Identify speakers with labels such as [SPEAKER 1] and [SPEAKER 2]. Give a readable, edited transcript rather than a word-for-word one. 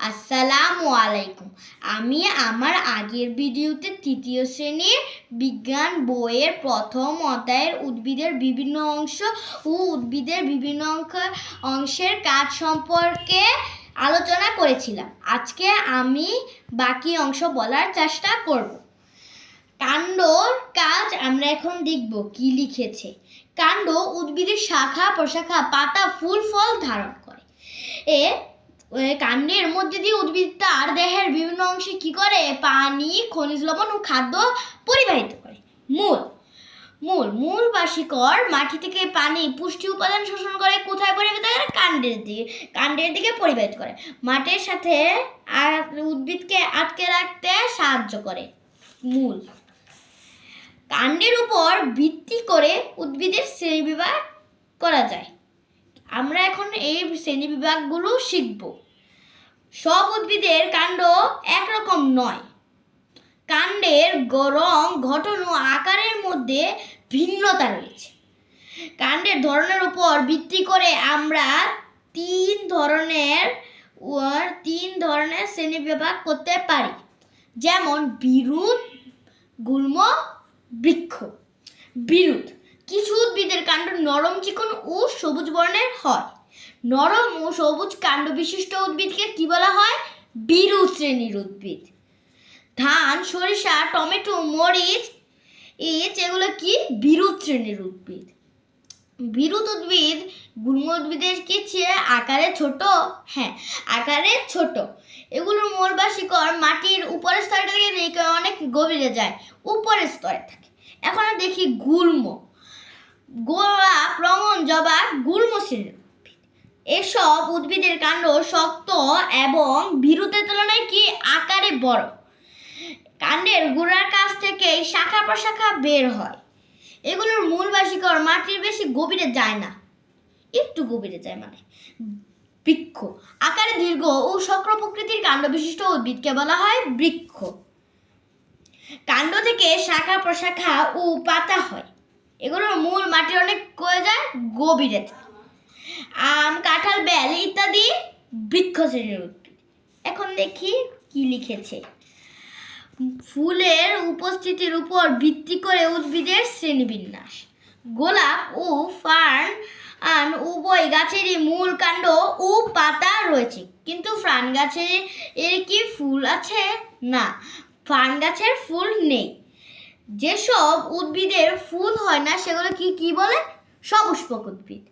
[SPEAKER 1] আসসালামু আলাইকুম। আমি আমার আগের ভিডিওতে তৃতীয় শ্রেণীর বিজ্ঞান বইয়ের প্রথম অধ্যায়ের উদ্ভিদের বিভিন্ন অংশ ও উদ্ভিদের বিভিন্ন অংশের কাজ সম্পর্কে আলোচনা করেছিলাম। আজকে আমি বাকি অংশ বলার চেষ্টা করব। কাণ্ডর কাজ আমরা এখন দেখব কি লিখেছে। কাণ্ড উদ্ভিদের শাখা প্রশাখা পাতা ফুল ফল ধারণ করে। কাণ্ডের মধ্যে দিয়ে উদ্ভিদ তার দেহের বিভিন্ন অংশে কি করে? পানি, খনিজ লবণ ও খাদ্য পরিবাহিত করে। মূল বা শিকড় মাটি থেকে পানি পুষ্টি উপাদান শোষণ করে কোথায় পরিবাহিত করে? কাণ্ডের দিকে পরিবাহিত করে। মাটির সাথে উদ্ভিদকে আটকে রাখতে সাহায্য করে মূল। কাণ্ডের উপর ভিত্তি করে উদ্ভিদের শ্রেণীবিভাগ করা যায়। আমরা এখন এই শ্রেণীবিভাগগুলো শিখব। সব উদ্ভিদের কাণ্ড একরকম নয়। কাণ্ডের রং, গঠন ও আকারের মধ্যে ভিন্নতা রয়েছে। কাণ্ডের ধরনের উপর ভিত্তি করে আমরা তিন ধরনের শ্রেণীবিভাগ করতে পারি, যেমন বিরুৎ, গুল্ম, বৃক্ষ। বিরুৎ: কিছু উদ্ভিদের কাণ্ড নরম, চিকন ও সবুজ বর্ণের হয়। নরম ও সবুজ কাণ্ড বিশিষ্ট উদ্ভিদকে কি বলা হয়? বিরুৎ শ্রেণীর উদ্ভিদ। ধান, সরিষা, টমেটো, মরিচ এগুলো কি? বিরুৎ শ্রেণীর উদ্ভিদ। বিরুৎ উদ্ভিদ গুল্ম উদ্ভিদের কি চেয়ে আকারে ছোট? হ্যাঁ, আকারে ছোট। এগুলোর মূল বা শিকড় মাটির উপরের স্তরে থেকে অনেক গভীরে যায়, উপরের স্তরে থাকে। এখন দেখি গুল্ম। গোলাপ, রঙন, জবা গুল্ম শ্রেণীর উদ্ভিদ। এসব উদ্ভিদের কাণ্ড শক্ত এবং বিরুতের তুলনায় কি আকারে বড়। কাণ্ডের গোড়ার কাছ থেকে শাখা প্রশাখা বের হয়। এগুলোর মূল বা শিকড় মাটির বেশি গভীরে যায় না, একটু গভীরে যায়। বৃক্ষ: আকারে দীর্ঘ ও শক্র প্রকৃতির কাণ্ড বিশিষ্ট উদ্ভিদকে বলা হয় বৃক্ষ। কাণ্ড থেকে শাখা প্রশাখা ও পাতা হয়। এগুলোর মূল মাটির অনেক গভীরে থাকে। আম, কাঁঠাল, বেল ইত্যাদি বৃক্ষ শ্রেণীর উদ্ভিদ। এখন দেখি কি লিখেছে। ফুলের উপস্থিতির উপর ভিত্তি করে উদ্ভিদের শ্রেণীবিন্যাস। গোলাপ ও ফার্ন উভয় গাছেরই মূল, কাণ্ড ও পাতা রয়েছে, কিন্তু ফার্ন গাছের কি ফুল আছে? না, ফার্ন গাছের ফুল নেই। যেসব উদ্ভিদের ফুল হয় না সেগুলো কি বলে? সপুষ্পক উদ্ভিদ।